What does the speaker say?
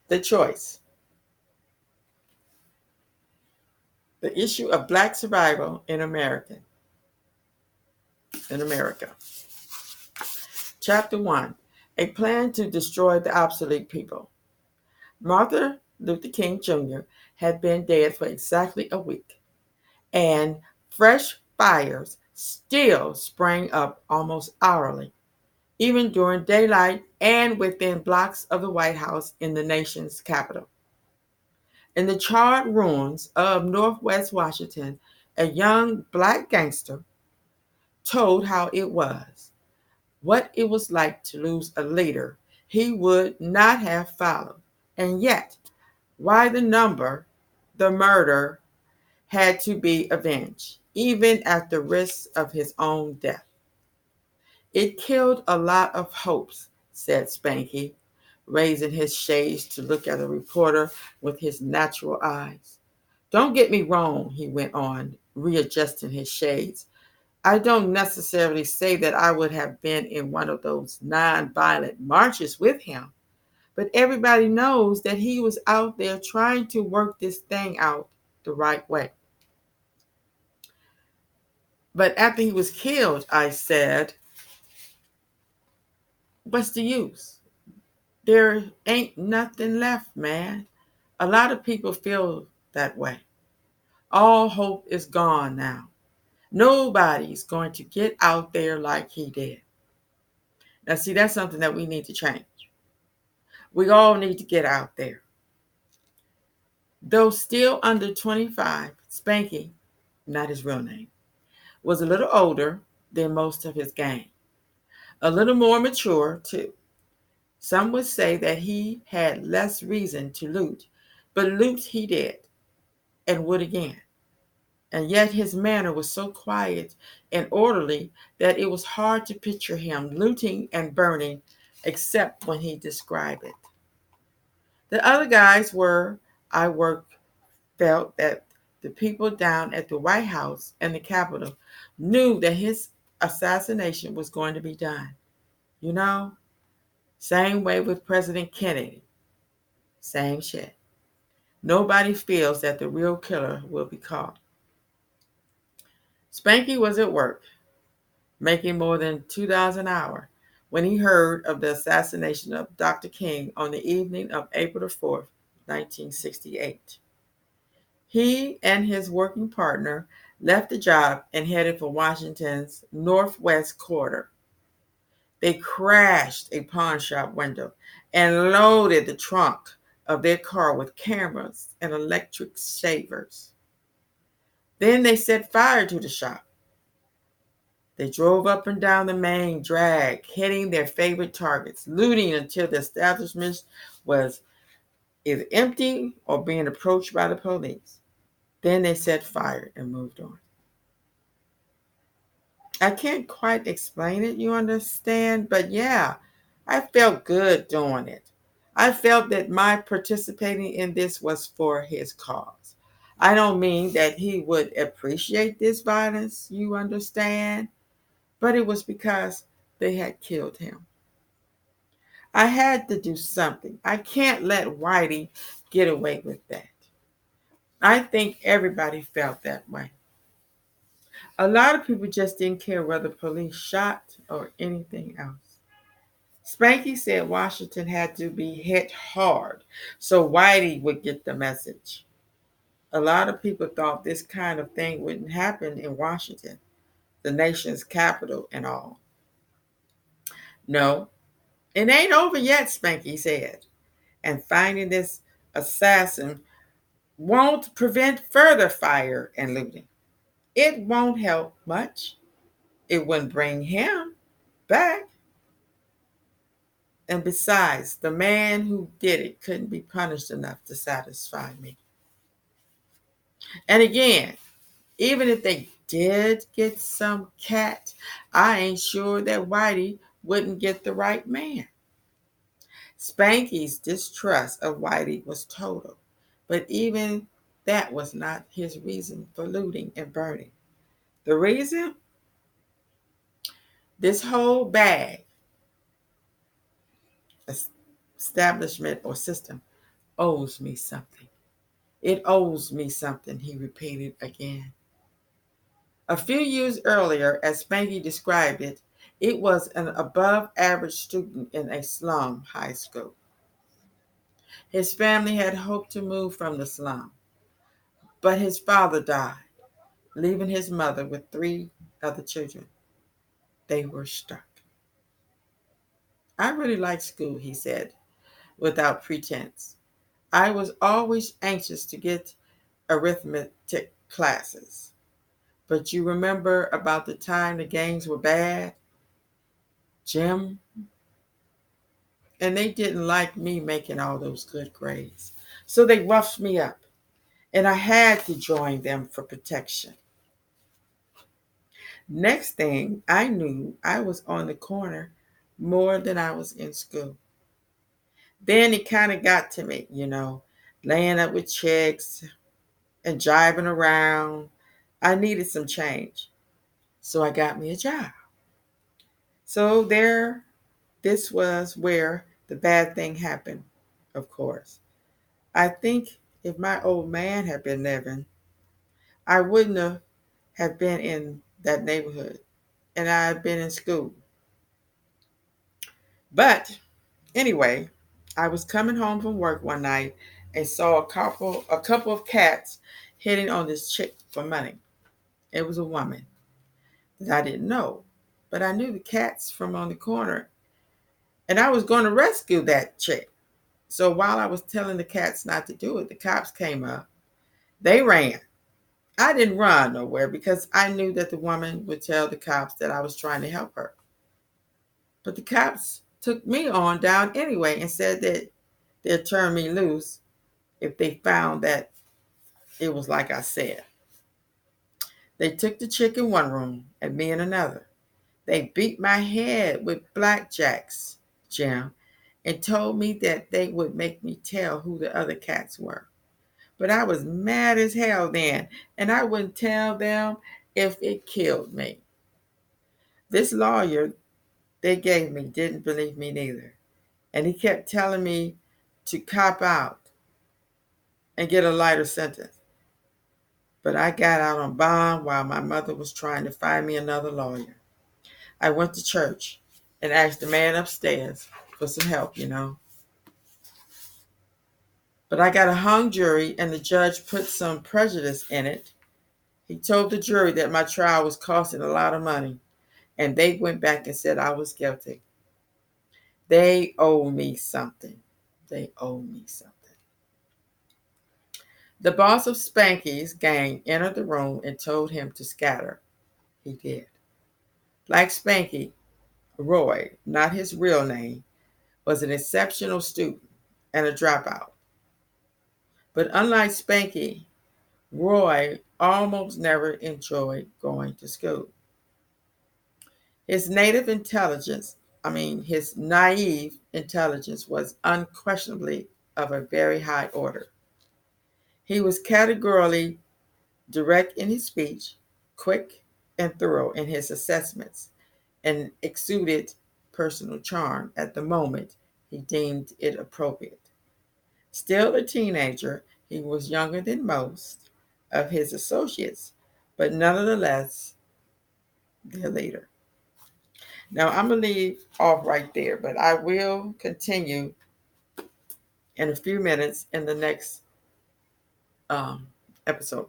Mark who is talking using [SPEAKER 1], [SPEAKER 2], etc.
[SPEAKER 1] The choice. The issue of Black survival in America. Chapter 1. A plan to destroy the obsolete people. Martin Luther King Jr. had been dead for exactly a week, and fresh fires still sprang up almost hourly, even during daylight and within blocks of the White House in the nation's capital. In the charred ruins of Northwest Washington, a young Black gangster told how it was, what it was like to lose a leader he would not have followed, and yet why the murder, had to be avenged, even at the risk of his own death. It killed a lot of hopes, said Spanky, raising his shades to look at the reporter with his natural eyes. Don't get me wrong, he went on, readjusting his shades. I don't necessarily say that I would have been in one of those non-violent marches with him, but everybody knows that he was out there trying to work this thing out the right way. But after he was killed, I said, what's the use? There ain't nothing left, man. A lot of people feel that way. All hope is gone now. Nobody's going to get out there like he did. Now, see, that's something that we need to change. We all need to get out there. Though still under 25, Spanky, not his real name, was a little older than most of his gang. A little more mature, too. Some would say that he had less reason to loot, but loot he did and would again. And yet his manner was so quiet and orderly that it was hard to picture him looting and burning except when he described it. The other guys I worked, felt that the people down at the White House and the Capitol knew that his assassination was going to be done. You know, same way with President Kennedy. Same shit. Nobody feels that the real killer will be caught. Spanky was at work, making more than $2 an hour, when he heard of the assassination of Dr. King on the evening of April the 4th, 1968. He and his working partner left the job and headed for Washington's northwest quarter. They crashed a pawn shop window and loaded the trunk of their car with cameras and electric shavers. Then they set fire to the shop. They drove up and down the main drag, hitting their favorite targets, looting until the establishment was either empty or being approached by the police. Then they set fire and moved on. I can't quite explain it, you understand? But yeah, I felt good doing it. I felt that my participating in this was for his cause. I don't mean that he would appreciate this violence, you understand? But it was because they had killed him. I had to do something. I can't let Whitey get away with that. I think everybody felt that way. A lot of people just didn't care whether police shot or anything else. Spanky said Washington had to be hit hard so Whitey would get the message. A lot of people thought this kind of thing wouldn't happen in Washington, the nation's capital and all. No, it ain't over yet, Spanky said. And finding this assassin won't prevent further fire and looting. It won't help much. It wouldn't bring him back. And besides, the man who did it couldn't be punished enough to satisfy me. And again, even if they did get some cat, I ain't sure that Whitey wouldn't get the right man. Spanky's distrust of Whitey was total, but even that was not his reason for looting and burning. The reason? This whole bag establishment or system owes me something. It owes me something, he repeated again. A few years earlier, as Spanky described it, it was an above average student in a slum high school. His family had hoped to move from the slum, but his father died, leaving his mother with three other children. They were stuck. I really liked school, he said, without pretense. I was always anxious to get arithmetic classes. But you remember about the time the games were bad, Jim? And they didn't like me making all those good grades. So they roughed me up, and I had to join them for protection. Next thing I knew, I was on the corner more than I was in school. Then it kind of got to me, laying up with chicks and jiving around. I needed some change. So I got me a job. So this was where the bad thing happened, of course. I think if my old man had been living, I wouldn't have been in that neighborhood and I had been in school. But anyway, I was coming home from work one night and saw a couple of cats hitting on this chick for money. It was a woman that I didn't know, but I knew the cats from on the corner, and I was going to rescue that chick. So while I was telling the cats not to do it, the cops came up. They ran. I didn't run nowhere because I knew that the woman would tell the cops that I was trying to help her. But the cops took me on down anyway and said that they'd turn me loose if they found that it was like I said. They took the chick in one room and me in another. They beat my head with blackjacks, Jim, and told me that they would make me tell who the other cats were. But I was mad as hell then, and I wouldn't tell them if it killed me. This lawyer they gave me didn't believe me neither, and he kept telling me to cop out and get a lighter sentence. But I got out on bond while my mother was trying to find me another lawyer. I went to church and asked the man upstairs for some help. But I got a hung jury, and the judge put some prejudice in it. He told the jury that my trial was costing a lot of money, and they went back and said I was guilty. They owe me something. They owe me something. The boss of Spanky's gang entered the room and told him to scatter. He did. Like Spanky, Roy, not his real name, was an exceptional student and a dropout. But unlike Spanky, Roy almost never enjoyed going to school. His his naive intelligence was unquestionably of a very high order. He was categorically direct in his speech, quick and thorough in his assessments, and exuded personal charm at the moment he deemed it appropriate. Still a teenager, he was younger than most of his associates, but nonetheless their leader. Now I'm going to leave off right there, but I will continue in a few minutes in the next um, episode.